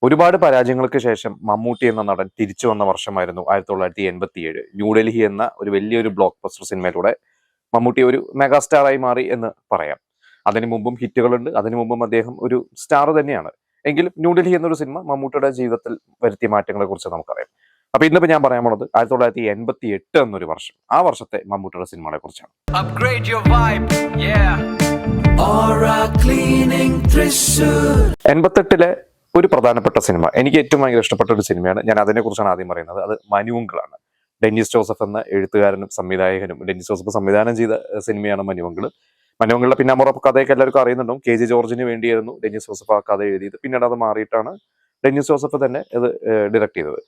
ഒരുപാട് പരാജയങ്ങൾക്ക് ശേഷം മമ്മൂട്ടി എന്ന നടൻ തിരിച്ചു വന്ന വർഷമായിരുന്നു 1987. ന്യൂഡൽഹി എന്ന ഒരു വലിയൊരു ബ്ലോക്ക് ബസ്റ്റർ സിനിമയിലൂടെ മമ്മൂട്ടി ഒരു മെഗാസ്റ്റാറായി മാറി എന്ന് പറയാം. അതിനു മുമ്പും ഹിറ്റുകളുണ്ട്, അതിനു മുമ്പും അദ്ദേഹം ഒരു സ്റ്റാർ തന്നെയാണ്. എങ്കിലും ന്യൂഡൽഹി എന്നൊരു സിനിമ മമ്മൂട്ടിയുടെ ജീവിതത്തിൽ വരുത്തിയ മാറ്റങ്ങളെ കുറിച്ച് നമുക്കറിയാം. അപ്പൊ ഇന്നിപ്പോ ഞാൻ പറയാൻ പോണത് 1988 എന്നൊരു വർഷം, ആ വർഷത്തെ മമ്മൂട്ടിയുടെ സിനിമകളെ കുറിച്ചാണ്. Upgrade your vibe, yeah. 88 ഒരു പ്രധാനപ്പെട്ട സിനിമ, എനിക്ക് ഏറ്റവും ഭയങ്കര ഇഷ്ടപ്പെട്ട ഒരു സിനിമയാണ്. ഞാൻ അതിനെക്കുറിച്ചാണ് ആദ്യം പറയുന്നത്. അത് മനുവങ്കിളാണ്. ഡെന്നിസ് ജോസഫ് എന്ന എഴുത്തുകാരനും സംവിധായകനും ഡെന്നിസ് ജോസഫ് സംവിധാനം ചെയ്ത സിനിമയാണ് മനുവങ്കിള്. മനുവങ്കിളിന്റെ പിന്നാമ്പുറ കഥയൊക്കെ എല്ലാവർക്കും അറിയുന്നുണ്ടാവും. KG ജോർജിന് വേണ്ടിയായിരുന്നു ഡെന്നിസ് ജോസഫ് ആ കഥ എഴുതിയത്. പിന്നീട് അത് മാറിയിട്ടാണ് ഡെന്നിസ് ജോസഫ് തന്നെ ഇത് ഡയറക്ട് ചെയ്തത്.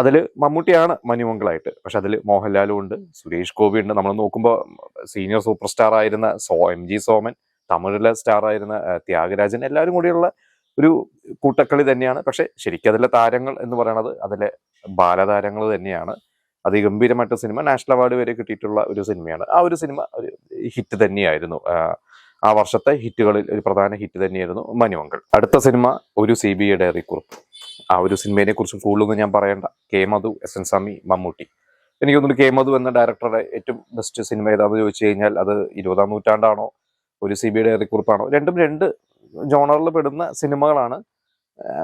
അതിൽ മമ്മൂട്ടിയാണ് മനുവങ്കിളായിട്ട്, പക്ഷെ അതിൽ മോഹൻലാലും ഉണ്ട്, സുരേഷ് ഗോപി ഉണ്ട്. നമ്മൾ നോക്കുമ്പോൾ സീനിയർ സൂപ്പർ സ്റ്റാർ ആയിരുന്ന MG സോമൻ, തമിഴിലെ സ്റ്റാർ ആയിരുന്ന ത്യാഗരാജൻ, എല്ലാവരും കൂടിയുള്ള ഒരു കൂട്ടക്കളി തന്നെയാണ്. പക്ഷെ ശരിക്കും അതിലെ താരങ്ങൾ എന്ന് പറയുന്നത് അതിലെ ബാലതാരങ്ങൾ തന്നെയാണ്. അതിഗംഭീരമായിട്ട് സിനിമ നാഷണൽ അവാർഡ് വരെ കിട്ടിയിട്ടുള്ള ഒരു സിനിമയാണ്. ആ ഒരു സിനിമ ഒരു ഹിറ്റ് തന്നെയായിരുന്നു. ആ വർഷത്തെ ഹിറ്റുകളിൽ ഒരു പ്രധാന ഹിറ്റ് തന്നെയായിരുന്നു മനുവങ്കിൾ. അടുത്ത സിനിമ ഒരു CBI ഡയറി കുറിപ്പ്. ആ ഒരു സിനിമയെ കുറിച്ച് കൂടുതലൊന്നും ഞാൻ പറയണ്ട. K. Madhu, SN സ്വാമി, മമ്മൂട്ടി. എനിക്ക് തോന്നുന്നു K. Madhu എന്ന ഡയറക്ടറുടെ ഏറ്റവും ബെസ്റ്റ് സിനിമ ഏതാണെന്ന് ചോദിച്ചു കഴിഞ്ഞാൽ അത് 20ാം നൂറ്റാണ്ടാണോ ഒരു CBI ഡയറി കുറിപ്പാണോ? രണ്ടും രണ്ട് ജോണറിൽ പെടുന്ന സിനിമകളാണ്.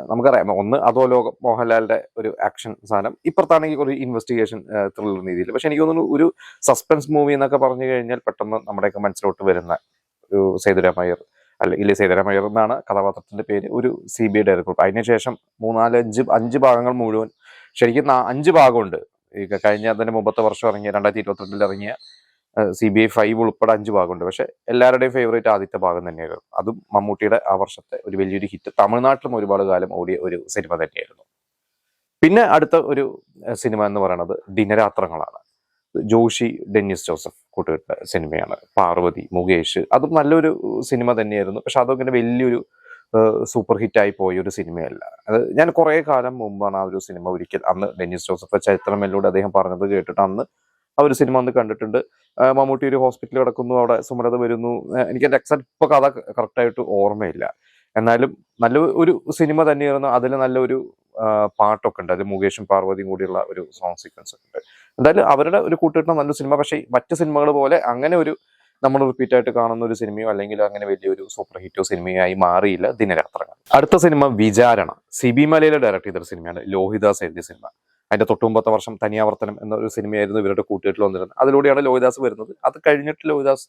നമുക്കറിയാം, ഒന്ന് അധോലോകം, മോഹൻലാലിന്റെ ഒരു ആക്ഷൻ സാധനം, ഇപ്പുറത്താണെങ്കിൽ ഒരു ഇൻവെസ്റ്റിഗേഷൻ ത്രില്ലർ രീതിയിൽ. പക്ഷെ എനിക്ക് തോന്നുന്നു ഒരു സസ്പെൻസ് മൂവി എന്നൊക്കെ പറഞ്ഞു കഴിഞ്ഞാൽ പെട്ടെന്ന് നമ്മുടെയൊക്കെ മനസ്സിലോട്ട് വരുന്ന ഒരു സേതുരാമയ്യർ, അല്ലെങ്കിൽ സേതുരാമയ്യർ എന്നാണ് കഥാപാത്രത്തിന്റെ പേര്, ഒരു CBI ഡയറി കുറിപ്പ്. അതിനുശേഷം 5 ഭാഗങ്ങൾ മുഴുവൻ, ശരിക്കും 5 ഭാഗമുണ്ട്. ഈ കഴിഞ്ഞ അതിന്റെ മുമ്പത്തെ വർഷം ഇറങ്ങിയ 2022 ഇറങ്ങിയ CBI 5 ഉൾപ്പെടെ 5 ഭാഗമുണ്ട്. പക്ഷെ എല്ലാവരുടെയും ഫേവറേറ്റ് ആദ്യത്തെ ഭാഗം തന്നെയായിരുന്നു. അതും മമ്മൂട്ടിയുടെ ആ വർഷത്തെ ഒരു വലിയൊരു ഹിറ്റ്, തമിഴ്നാട്ടിലും ഒരുപാട് കാലം ഓടിയ ഒരു സിനിമ തന്നെയായിരുന്നു. പിന്നെ അടുത്ത ഒരു സിനിമ എന്ന് പറയുന്നത് ദിനരാത്രങ്ങളാണ്. ജോഷി, ഡെന്നിസ് ജോസഫ് കൂട്ടുകെട്ട സിനിമയാണ്. പാർവതി, മുകേഷ്, അതും നല്ലൊരു സിനിമ തന്നെയായിരുന്നു. പക്ഷെ അതൊക്കെ വലിയൊരു സൂപ്പർ ഹിറ്റായി പോയ ഒരു സിനിമയല്ല. അത് ഞാൻ കുറെ കാലം മുമ്പാണ് ആ ഒരു സിനിമ ഒരിക്കൽ, അന്ന് ഡെന്നിസ് ജോസഫ് ചരിത്രമെല്ലോട് അദ്ദേഹം പറഞ്ഞത് കേട്ടിട്ട് അന്ന് ആ ഒരു സിനിമ അന്ന് കണ്ടിട്ടുണ്ട്. മമ്മൂട്ടി ഒരു ഹോസ്പിറ്റലിൽ കിടക്കുന്നു, അവിടെ സുമലത വരുന്നു. എനിക്ക് എൻ്റെ എക്സാക്ട് ഇപ്പൊ കഥ കറക്റ്റായിട്ട് ഓർമ്മയില്ല. എന്നാലും നല്ല ഒരു സിനിമ തന്നെയായിരുന്നു. അതിൽ നല്ലൊരു പാട്ടൊക്കെ ഉണ്ട്. അത് മുകേഷും പാർവതിയും കൂടിയുള്ള ഒരു സോങ് സീക്വൻസ് ഉണ്ട്. എന്തായാലും അവരുടെ ഒരു കൂട്ടുകെട്ടുന്ന നല്ലൊരു സിനിമ. പക്ഷേ മറ്റ് സിനിമകൾ പോലെ അങ്ങനെ ഒരു നമ്മൾ റിപ്പീറ്റ് ആയിട്ട് കാണുന്ന ഒരു സിനിമയോ അല്ലെങ്കിൽ അങ്ങനെ വലിയൊരു സൂപ്പർ ഹിറ്റോ സിനിമയായി മാറിയില്ല ദിനരാത്രങ്ങൾ. അടുത്ത സിനിമ വിചാരണ. CB മലയിലെ ഡയറക്ട് ചെയ്തൊരു സിനിമയാണ്. ലോഹിദാസ് എഴുതിയ സിനിമ. അതിന്റെ തൊട്ടുമുമ്പത്തെ വർഷം തനിയാവർത്തനം എന്നൊരു സിനിമയായിരുന്നു ഇവരുടെ കൂട്ടുകെട്ടിൽ വന്നിരുന്നത്. അതിലൂടെയാണ് ലോഹിദാസ് വരുന്നത്. അത് കഴിഞ്ഞിട്ട് ലോഹിദാസ്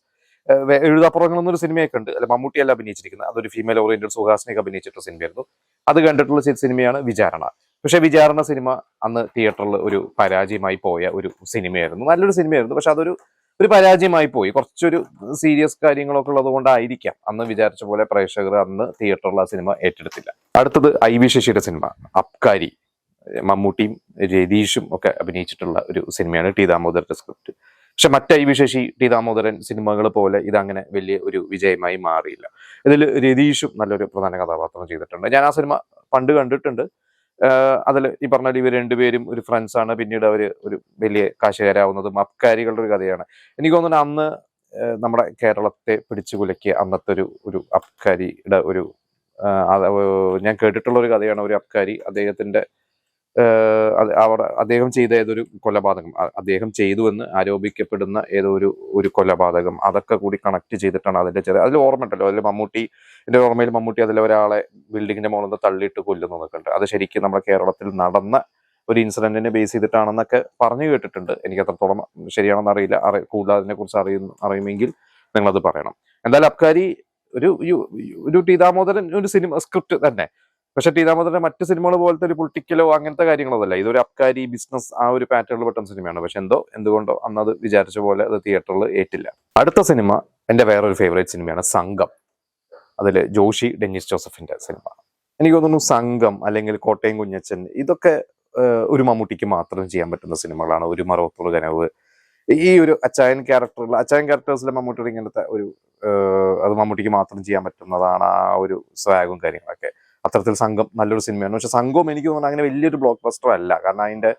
എഴുതാപ്പുറങ്ങൾ എന്നൊരു സിനിമയൊക്കെ ഉണ്ട്. അല്ല, മമ്മൂട്ടിയല്ല അഭിനയിച്ചിരിക്കുന്നത്, അതൊരു ഫീമെയിൽ ഓറിയന്റഡ് സുഹാസിനിയൊക്കെ അഭിനയിച്ചിട്ടുള്ള സിനിമയായിരുന്നു. അത് കണ്ടിട്ടുള്ള സിനിമയാണ് വിചാരണ. പക്ഷെ വിചാരണ സിനിമ അന്ന് തിയേറ്ററിൽ ഒരു പരാജയമായി പോയ ഒരു സിനിമയായിരുന്നു. നല്ലൊരു സിനിമയായിരുന്നു, പക്ഷെ അതൊരു പരാജയമായി പോയി. കുറച്ചൊരു സീരിയസ് കാര്യങ്ങളൊക്കെ ഉള്ളത് കൊണ്ടായിരിക്കാം അന്ന് വിചാരിച്ച പോലെ പ്രേക്ഷകർ അന്ന് തിയേറ്ററിൽ ആ സിനിമ ഏറ്റെടുത്തില്ല. അടുത്തത് IV ശശിയുടെ സിനിമ അബ്കാരി. മമ്മൂട്ടിയും രതീഷും ഒക്കെ അഭിനയിച്ചിട്ടുള്ള ഒരു സിനിമയാണ്. T. ദാമോദരന്റെ സ്ക്രിപ്റ്റ്. പക്ഷെ മറ്റ് IV ശശി, T. ദാമോദരൻ സിനിമകൾ പോലെ ഇതങ്ങനെ വലിയ ഒരു വിജയമായി മാറിയില്ല. ഇതിൽ രതീഷും നല്ലൊരു പ്രധാന കഥാപാത്രം ചെയ്തിട്ടുണ്ട്. ഞാൻ ആ സിനിമ പണ്ട് കണ്ടിട്ടുണ്ട്. അതിൽ ഈ പറഞ്ഞ ഇവർ രണ്ടുപേരും ഒരു ഫ്രണ്ട്സ് ആണ്. പിന്നീട് അവർ ഒരു വലിയ കാശുകാരാവുന്നതും അബ്കാരികളുടെ ഒരു കഥയാണ്. എനിക്ക് തോന്നുന്നു അന്ന് നമ്മുടെ കേരളത്തെ പിടിച്ചു കുലക്കിയ അന്നത്തെ ഒരു അബ്കാരിയുടെ ഒരു ഞാൻ കേട്ടിട്ടുള്ള ഒരു കഥയാണ്. ഒരു അബ്കാരി അദ്ദേഹത്തിന്റെ അദ്ദേഹം ചെയ്ത ഏതൊരു കൊലപാതകം, അദ്ദേഹം ചെയ്തു എന്ന് ആരോപിക്കപ്പെടുന്ന ഏതോ ഒരു കൊലപാതകം, അതൊക്കെ കൂടി കണക്ട് ചെയ്തിട്ടാണ് അതിന്റെ അതിൽ ഓർമ്മ ഉണ്ടല്ലോ. അതിൽ എന്റെ ഓർമ്മയിൽ മമ്മൂട്ടി അതിൽ ഒരാളെ ബിൽഡിങ്ങിന്റെ മുകളിൽ നിന്ന് തള്ളിയിട്ട് കൊല്ലുന്നതൊക്കെ ഉണ്ട്. അത് ശരിക്കും നമ്മുടെ കേരളത്തിൽ നടന്ന ഒരു ഇൻസിഡന്റിനെ ബേസ് ചെയ്തിട്ടാണെന്നൊക്കെ പറഞ്ഞു കേട്ടിട്ടുണ്ട്. എനിക്ക് അത്രത്തോളം ശരിയാണെന്ന് അറിയില്ല. കൂടുതൽ അതിനെ കുറിച്ച് അറിയുമെങ്കിൽ നിങ്ങളത് പറയണം. എന്തായാലും അബ്കാരി ഒരു T. ദാമോദരൻ ഒരു സിനിമ സ്ക്രിപ്റ്റ് തന്നെ. പക്ഷെ T. ദാമോദരന്റെ മറ്റ് സിനിമകൾ പോലത്തെ ഒരു പൊളിറ്റിക്കലോ അങ്ങനത്തെ കാര്യങ്ങളൊന്നുമല്ല. ഇതൊരു അബ്കാരി ബിസിനസ് ആ ഒരു പാറ്റേണിൽ പെട്ടെന്ന് സിനിമയാണ്. പക്ഷെ എന്തുകൊണ്ടോ അന്നത് വിചാരിച്ച പോലെ അത് തിയേറ്ററിൽ ഏറ്റില്ല. അടുത്ത സിനിമ എന്റെ വേറൊരു ഫേവറേറ്റ് സിനിമയാണ് സംഘം. അതിൽ ജോഷി, ഡെന്നിസ് ജോസഫിന്റെ സിനിമ. എനിക്ക് തോന്നുന്നു സംഘം അല്ലെങ്കിൽ കോട്ടയം കുഞ്ഞച്ചൻ, ഇതൊക്കെ ഒരു മമ്മൂട്ടിക്ക് മാത്രം ചെയ്യാൻ പറ്റുന്ന സിനിമകളാണ്. ഒരു മറവത്തുള്ള കനവ്, ഈ ഒരു അച്ചായൻ ക്യാരക്ടേഴ്സിലെ മമ്മൂട്ടിയുടെ ഇങ്ങനത്തെ ഒരു അത് മമ്മൂട്ടിക്ക് മാത്രം ചെയ്യാൻ പറ്റുന്നതാണ്. ആ ഒരു സ്വാഗും കാര്യങ്ങളൊക്കെ. അത്തരത്തിൽ സംഘം നല്ലൊരു സിനിമയാണ്. പക്ഷെ സംഘവും എനിക്ക് തോന്നുന്നു അങ്ങനെ വലിയൊരു ബ്ലോക്ക് ബസ്റ്റർ അല്ല. കാരണം അതിന്റെ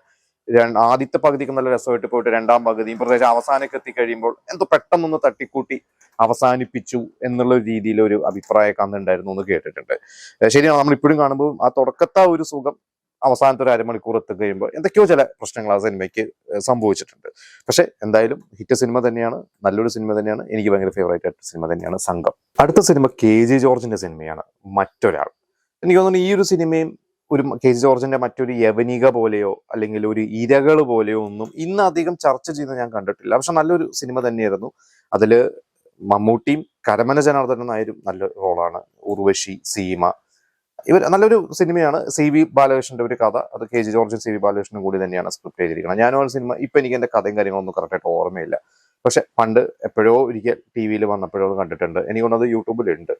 ആദ്യത്തെ പകുതിക്ക് നല്ല രസമായിട്ട് പോയിട്ട് രണ്ടാം പകുതിയും പ്രത്യേകിച്ച് അവസാനമൊക്കെ എത്തിക്കഴിയുമ്പോൾ എന്തോ പെട്ടെന്നൊന്ന് തട്ടിക്കൂട്ടി അവസാനിപ്പിച്ചു എന്നുള്ള രീതിയിൽ ഒരു അഭിപ്രായമൊക്കെ അന്ന് ഉണ്ടായിരുന്നു എന്ന് കേട്ടിട്ടുണ്ട്. ശരിയാണ്, നമ്മൾ ഇപ്പോഴും കാണുമ്പോൾ ആ തുടക്കത്തെ ഒരു സുഖം അവസാനത്തെ ഒരു അരമണിക്കൂർ എത്തിക്കഴിയുമ്പോൾ എന്തൊക്കെയോ ചില പ്രശ്നങ്ങൾ ആ സിനിമയ്ക്ക് സംഭവിച്ചിട്ടുണ്ട്. പക്ഷെ എന്തായാലും ഹിറ്റ് സിനിമ തന്നെയാണ്, നല്ലൊരു സിനിമ തന്നെയാണ്. എനിക്ക് ഭയങ്കര ഫേവറേറ്റ് ആയിട്ട് സിനിമ തന്നെയാണ് സംഘം. അടുത്ത സിനിമ KG ജോർജിന്റെ സിനിമയാണ് മറ്റൊരാൾ. എനിക്ക് തോന്നുന്നു ഈ ഒരു സിനിമയും ഒരു KG ജോർജിന്റെ മറ്റൊരു യവനിക പോലെയോ അല്ലെങ്കിൽ ഒരു ഇരകൾ പോലെയോ ഒന്നും ഇന്ന് അധികം ചർച്ച ചെയ്യുന്നത് ഞാൻ കണ്ടിട്ടില്ല. പക്ഷെ നല്ലൊരു സിനിമ തന്നെയായിരുന്നു. അതില് മമ്മൂട്ടിയും കരമന ജനാർദ്ദനൻ നായരും നല്ല റോളാണ്. ഉർവശി, സീമ, ഇവർ നല്ലൊരു സിനിമയാണ്. CB ബാലകൃഷ്ണന്റെ ഒരു കഥ, അത് KG ജോർജും CB ബാലകൃഷ്ണനും കൂടി തന്നെയാണ് സ്ക്രിപ്റ്റ് ചെയ്തിരിക്കുന്നത്. ഞാനും ആ സിനിമ ഇപ്പൊ എനിക്ക് എന്റെ കഥയും കാര്യങ്ങളൊന്നും കറക്റ്റായിട്ട് ഓർമ്മയില്ല. പക്ഷെ പണ്ട് എപ്പോഴോ ഒരിക്കൽ TV വന്നപ്പോഴോ കണ്ടിട്ടുണ്ട്. എനിക്ക് തോന്നുന്നത് യൂട്യൂബിലുണ്ട്.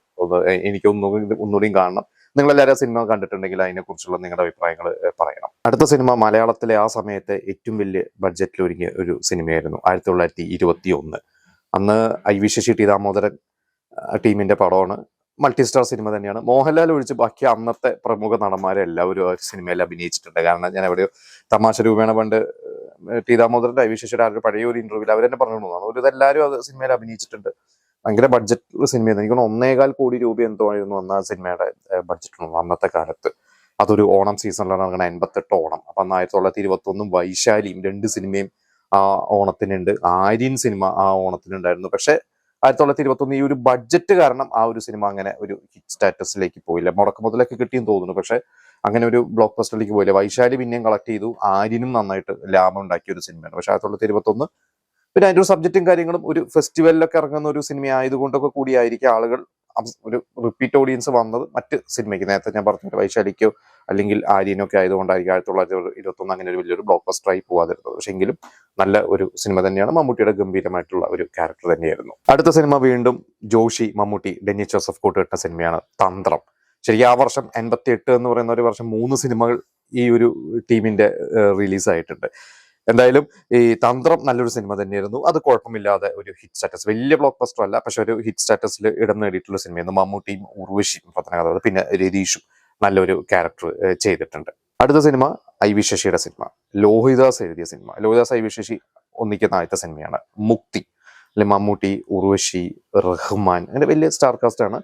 എനിക്ക് ഒന്നുകൂടിയും കാണണം. നിങ്ങളെല്ലാവരും സിനിമ കണ്ടിട്ടുണ്ടെങ്കിൽ അതിനെക്കുറിച്ചുള്ള നിങ്ങളുടെ അഭിപ്രായങ്ങൾ പറയണം. അടുത്ത സിനിമ മലയാളത്തിലെ ആ സമയത്തെ ഏറ്റവും വലിയ ബഡ്ജറ്റിൽ ഒരുങ്ങിയ ഒരു സിനിമയായിരുന്നു 1921. അന്ന് IV ശശി, T ദാമോദരൻ ടീമിന്റെ പടമാണ്. മൾട്ടി സ്റ്റാർ സിനിമ തന്നെയാണ്. മോഹൻലാൽ ഒഴിച്ച് ബാക്കി അന്നത്തെ പ്രമുഖ നടന്മാരെല്ലാവരും ആ ഒരു സിനിമയിൽ അഭിനയിച്ചിട്ടുണ്ട്. കാരണം ഞാൻ എവിടെയോ തമാശ രൂപേണ പണ്ട് T ദാമോദരന്റെ IV ശശിയുടെ ആ ഒരു പഴയ ഒരു ഇന്റർവ്യൂവിൽ അവരെന്നെ പറഞ്ഞിട്ടുണ്ടായിരുന്നു, ഒരു ഇതെല്ലാവരും അത് സിനിമയിൽ അഭിനയിച്ചിട്ടുണ്ട്. ഭയങ്കര ബഡ്ജറ്റ് സിനിമയായിരുന്നു. എനിക്ക് 1.25 കോടി രൂപ എന്തോ ആയിരുന്നു അന്ന് ആ സിനിമയുടെ ബഡ്ജറ്റ് ഉള്ളത് അന്നത്തെ കാലത്ത്. അതൊരു ഓണം സീസണിലാണ് നടക്കുന്നത്, 88 ഓണം. അപ്പൊ അന്ന് 1921 വൈശാലിയും 2 സിനിമയും ആ ഓണത്തിനുണ്ട്. ആര്യൻ സിനിമ ആ ഓണത്തിനുണ്ടായിരുന്നു. പക്ഷെ 1921 ഈ ഒരു ബഡ്ജറ്റ് കാരണം ആ ഒരു സിനിമ അങ്ങനെ ഒരു ഹിറ്റ് സ്റ്റാറ്റസിലേക്ക് പോയില്ല. മുടക്ക് മുതലൊക്കെ കിട്ടിയെന്ന് തോന്നുന്നു, പക്ഷെ അങ്ങനെ ഒരു ബ്ലോക്ക് ബസ്റ്ററിലേക്ക് പോയില്ല. വൈശാലി പിന്നെയും കളക്ട് ചെയ്തു, ആര്യനും നന്നായിട്ട് ലാഭം ഉണ്ടാക്കിയ ഒരു സിനിമയാണ്. പക്ഷെ 1921 പിന്നെ അതിന്റെ ഒരു സബ്ജക്റ്റും കാര്യങ്ങളും ഒരു ഫെസ്റ്റിവലിലൊക്കെ ഇറങ്ങുന്ന ഒരു സിനിമ ആയതുകൊണ്ടൊക്കെ കൂടിയായിരിക്കും ആളുകൾ ഒരു റിപ്പീറ്റ് ഓഡിയൻസ് വന്നത് മറ്റ് സിനിമയ്ക്ക്. നേരത്തെ ഞാൻ പറഞ്ഞ വൈശാലിക്കോ അല്ലെങ്കിൽ ആര്യനോ ഒക്കെ ആയതുകൊണ്ടായിരിക്കും 1921 അങ്ങനെ ഒരു വലിയൊരു ബ്ലോക്ക് ബസ്റ്ററായി പോവാതിരുന്നത്. പക്ഷെ എങ്കിലും നല്ല ഒരു സിനിമ തന്നെയാണ്. മമ്മൂട്ടിയുടെ ഗംഭീരമായിട്ടുള്ള ഒരു ക്യാരക്ടർ തന്നെയായിരുന്നു. അടുത്ത സിനിമ വീണ്ടും ജോഷി, മമ്മൂട്ടി, ഡെന്നിസ് ജോസഫ് കൂട്ടുകെട്ട സിനിമയാണ് തന്ത്രം. ശരിക്കും ആ വർഷം 88 എന്ന് പറയുന്ന ഒരു വർഷം 3 സിനിമകൾ ഈ ഒരു ടീമിന്റെ റിലീസായിട്ടുണ്ട്. എന്തായാലും ഈ തന്ത്രം നല്ലൊരു സിനിമ തന്നെയായിരുന്നു. അത് കുഴപ്പമില്ലാതെ ഒരു ഹിറ്റ് സ്റ്റാറ്റസ്, വലിയ ബ്ലോക്ക് ബസ്റ്റർ അല്ല, പക്ഷെ ഒരു ഹിറ്റ് സ്റ്റാറ്റസിൽ ഇടം നേടിയിട്ടുള്ള സിനിമയായിരുന്നു. മമ്മൂട്ടിയും ഉർവശിയും പ്രധാന കഥ, പിന്നെ രതീഷും നല്ലൊരു ക്യാരക്ടർ ചെയ്തിട്ടുണ്ട്. അടുത്ത സിനിമ IV ശശിയുടെ സിനിമ, ലോഹിദാസ് എഴുതിയ സിനിമ. ലോഹിദാസ് IV ശശി ഒന്നിക്കുന്ന ആദ്യത്തെ സിനിമയാണ് മുക്തി. അല്ലെങ്കിൽ മമ്മൂട്ടി, ഉർവശി, റഹ്മാൻ, അങ്ങനെ വലിയ സ്റ്റാർ കാസ്റ്റ് ആണ്.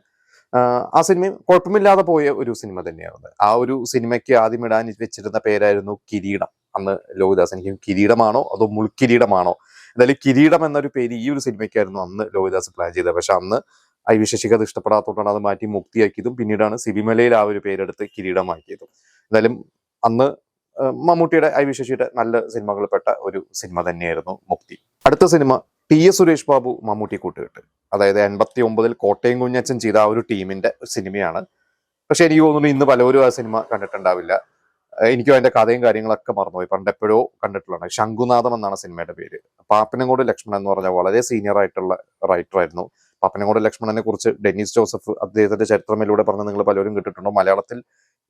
ആ സിനിമയും കുഴപ്പമില്ലാതെ പോയ ഒരു സിനിമ തന്നെയായിരുന്നു. ആ ഒരു സിനിമയ്ക്ക് ആദ്യം ഇടാൻ വെച്ചിരുന്ന പേരായിരുന്നു കിരീടം. അന്ന് ലോഹിദാസ്, എനിക്ക് കിരീടമാണോ അതോ മുൾക്കിരീടമാണോ, എന്തായാലും കിരീടം എന്നൊരു പേര് ഈ ഒരു സിനിമയ്ക്കായിരുന്നു അന്ന് ലോഹിദാസ് പ്ലാൻ ചെയ്തത്. പക്ഷെ അന്ന് IV ശശിക്ക് അത് ഇഷ്ടപ്പെടാത്തതുകൊണ്ടാണ് അത് മാറ്റി മുക്തിയാക്കിയതും പിന്നീടാണ് സിബിമലയിൽ ആ ഒരു പേരെടുത്ത് കിരീടമാക്കിയതും. എന്തായാലും അന്ന് മമ്മൂട്ടിയുടെ IV ശശിയുടെ നല്ല സിനിമകളിൽപ്പെട്ട ഒരു സിനിമ തന്നെയായിരുന്നു മുക്തി. അടുത്ത സിനിമ TS സുരേഷ് ബാബു മമ്മൂട്ടി കൂട്ടുകെട്ട്, അതായത് 89 കോട്ടയം കുഞ്ഞച്ചൻ ചെയ്ത ആ ഒരു ടീമിന്റെ സിനിമയാണ്. പക്ഷെ എനിക്ക് തോന്നുന്നു ഇന്ന് പലരും ആ സിനിമ കണ്ടിട്ടുണ്ടാവില്ല. എനിക്കും അതിന്റെ കഥയും കാര്യങ്ങളൊക്കെ മറന്നുപോയി. പണ്ട് എപ്പോഴോ കണ്ടിട്ടുള്ളതാണ്. ശംഖുനാഥം എന്നാണ് സിനിമയുടെ പേര്. പാപ്പനംകോട് ലക്ഷ്മണൻ എന്ന് പറഞ്ഞാൽ വളരെ സീനിയർ ആയിട്ടുള്ള റൈറ്റർ ആയിരുന്നു. പാപ്പനംകോട് ലക്ഷ്മണനെ കുറിച്ച് ഡെന്നിസ് ജോസഫ് അദ്ദേഹത്തിന്റെ ചരിത്രമിലൂടെ പറഞ്ഞ് നിങ്ങൾ പലരും കേട്ടിട്ടുണ്ടോ. മലയാളത്തിൽ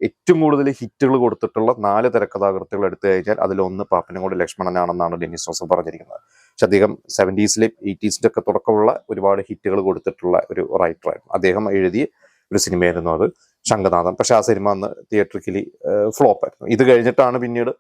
ഏറ്റവും കൂടുതൽ ഹിറ്റുകൾ കൊടുത്തിട്ടുള്ള 4 തിരക്കഥാകൃത്തുകൾ എടുത്തു കഴിഞ്ഞാൽ അതിലൊന്ന് പാപ്പനംകോട് ലക്ഷ്മണനാണെന്നാണ് ഡെന്നിസ് ജോസഫ് പറഞ്ഞിരിക്കുന്നത്. പക്ഷെ അദ്ദേഹം 70s 80s ഒക്കെ തുടക്കമുള്ള ഒരുപാട് ഹിറ്റുകൾ കൊടുത്തിട്ടുള്ള ഒരു റൈറ്ററായിരുന്നു. അദ്ദേഹം എഴുതിയ ഒരു സിനിമയായിരുന്നു അത്, ശംഖുനാഥം. പക്ഷെ ആ സിനിമ അന്ന് തിയേറ്ററിക്കലി ഫ്ലോപ്പ് ആയിരുന്നു. ഇത് കഴിഞ്ഞിട്ടാണ് പിന്നീട്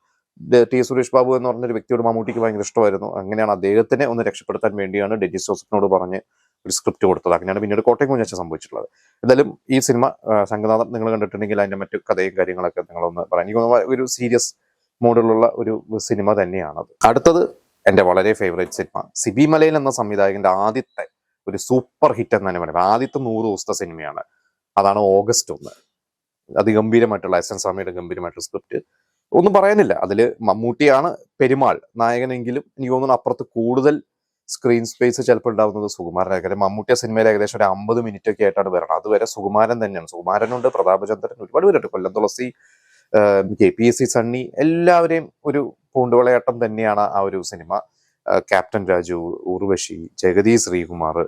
TS സുരേഷ് ബാബു എന്ന് പറഞ്ഞൊരു വ്യക്തിയോട് മമ്മൂട്ടിക്ക് ഭയങ്കര ഇഷ്ടമായിരുന്നു. അങ്ങനെയാണ് അദ്ദേഹത്തിനെ ഒന്ന് രക്ഷപ്പെടുത്താൻ വേണ്ടിയാണ് ഡെന്നിസ് ജോസഫിനോട് പറഞ്ഞ് ഒരു സ്ക്രിപ്റ്റ് കൊടുത്തത്. അങ്ങനെയാണ് പിന്നീട് കോട്ടയം കുഞ്ഞച്ചൻ സംഭവിച്ചിട്ടുള്ളത്. എന്തായാലും ഈ സിനിമ ശംഖുനാഥം നിങ്ങൾ കണ്ടിട്ടുണ്ടെങ്കിൽ അതിന്റെ മറ്റു കഥയും കാര്യങ്ങളൊക്കെ നിങ്ങളൊന്ന് പറയാം. എനിക്ക് ഒരു സീരിയസ് മോഡിലുള്ള ഒരു സിനിമ തന്നെയാണത്. അടുത്തത് എന്റെ വളരെ ഫേവറേറ്റ് സിനിമ, സിബി മലയിൽ എന്ന സംവിധായകന്റെ ആദ്യത്തെ ഒരു സൂപ്പർ ഹിറ്റ് എന്ന് തന്നെ പറയാം. ആദ്യത്തെ 100 ദിവസത്തെ സിനിമയാണ്. അതാണ് ഓഗസ്റ്റ് 1. അതിഗംഭീരമായിട്ടുള്ള SN സ്വാമിയുടെ ഗംഭീരമായിട്ടുള്ള സ്ക്രിപ്റ്റ്, ഒന്നും പറയാനില്ല. അതില് മമ്മൂട്ടിയാണ് പെരുമാൾ നായകനെങ്കിലും എനിക്ക് തോന്നുന്നു അപ്പുറത്ത് കൂടുതൽ സ്ക്രീൻ സ്പേസ് ചിലപ്പോൾ ഉണ്ടാവുന്നത് സുകുമാരനാണ്. കാര്യം മമ്മൂട്ടിയ സിനിമയിൽ ഏകദേശം ഒരു 50 മിനിറ്റ് ഒക്കെ ആയിട്ടാണ് വരണം. അതുവരെ സുകുമാരൻ തന്നെയാണ്. സുകുമാരനുണ്ട്, പ്രതാപചന്ദ്രൻ, ഒരുപാട് പേരുണ്ട്, കൊല്ലം തുളസി, KPSC സണ്ണി, എല്ലാവരെയും ഒരു പൂണ്ടുവളയാട്ടം തന്നെയാണ് ആ ഒരു സിനിമ. ക്യാപ്റ്റൻ രാജു, ഉർവശി, ജഗതി ശ്രീകുമാർ,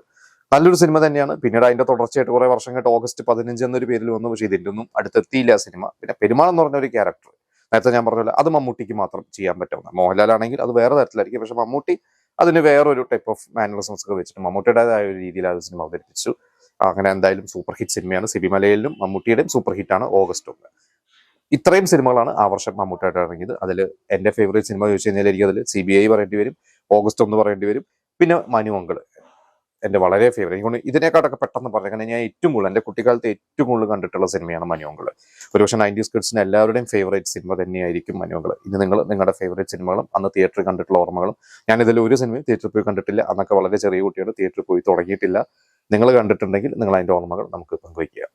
നല്ലൊരു സിനിമ തന്നെയാണ്. പിന്നീട് അതിന്റെ തുടർച്ചയായിട്ട് കുറെ വർഷം കഴിഞ്ഞിട്ട് ഓഗസ്റ്റ് 15 എന്നൊരു പേരിൽ വന്നു. പക്ഷേ ഇതിന്റെ ഒന്നും അടുത്തെത്തിയില്ല ആ സിനിമ. പിന്നെ പെരുമാൾ എന്ന് പറഞ്ഞ ഒരു ക്യാരക്ടർ നേരത്തെ ഞാൻ പറഞ്ഞ പോലെ അത് മമ്മൂട്ടിക്ക് മാത്രം ചെയ്യാൻ പറ്റുന്ന, മോഹൻലാൽ ആണെങ്കിൽ അത് വേറെ തരത്തിലായിരിക്കും. പക്ഷെ മമ്മൂട്ടി അതിന് വേറൊരു ടൈപ്പ് ഓഫ് മാനറിസംസ് ഒക്കെ വെച്ചിട്ട് മമ്മൂട്ടിയുടേതായ ഒരു രീതിയിൽ ആ സിനിമ അവതരിപ്പിച്ചു. അങ്ങനെ എന്തായാലും സൂപ്പർ ഹിറ്റ് സിനിമയാണ്. സിബി മലയിലും മമ്മൂട്ടിയുടെയും സൂപ്പർ ഹിറ്റാണ് ഓഗസ്റ്റ് 1. ഇത്രയും സിനിമകളാണ് ആ വർഷം മമ്മൂട്ടിയായിട്ട് ഇറങ്ങിയത്. അതിൽ എൻ്റെ ഫേവറേറ്റ് സിനിമ ചോദിച്ചു കഴിഞ്ഞാൽ എനിക്ക് അതിൽ CBI പറയേണ്ടി വരും, ഓഗസ്റ്റ് 1 പറയേണ്ടി വരും, പിന്നെ മനുമംഗൾ എൻ്റെ വളരെ ഫേവറേറ്റ്. എനിക്ക് ഇതിനെക്കാട്ടൊക്കെ പെട്ടെന്ന് പറഞ്ഞു, കാരണം ഞാൻ ഏറ്റവും കൂടുതൽ എൻ്റെ കുട്ടിക്കാലത്ത് ഏറ്റവും കൂടുതൽ കണ്ടിട്ടുള്ള സിനിമയാണ് മനുമംഗൾ. ഒരുപക്ഷെ 90s കിഡ്സിന് എല്ലാവരുടെയും ഫേവറേറ്റ് സിനിമ തന്നെയായിരിക്കും മനുമംഗൾ. ഇനി നിങ്ങൾ നിങ്ങളുടെ ഫേവറേറ്റ് സിനിമകളും അന്ന് തിയേറ്ററിൽ കണ്ടിട്ടുള്ള ഓർമ്മകളും. ഞാൻ ഇതിൽ ഒരു സിനിമയും തിയേറ്ററിൽ പോയി കണ്ടിട്ടില്ല, അന്നൊക്കെ വളരെ ചെറിയ കുട്ടിയാണ്, തിയേറ്ററിൽ പോയി തുടങ്ങിയിട്ടില്ല. നിങ്ങൾ കണ്ടിട്ടുണ്ടെങ്കിൽ നിങ്ങൾ അതിൻ്റെ ഓർമ്മകൾ നമുക്ക് പങ്കുവയ്ക്കുക.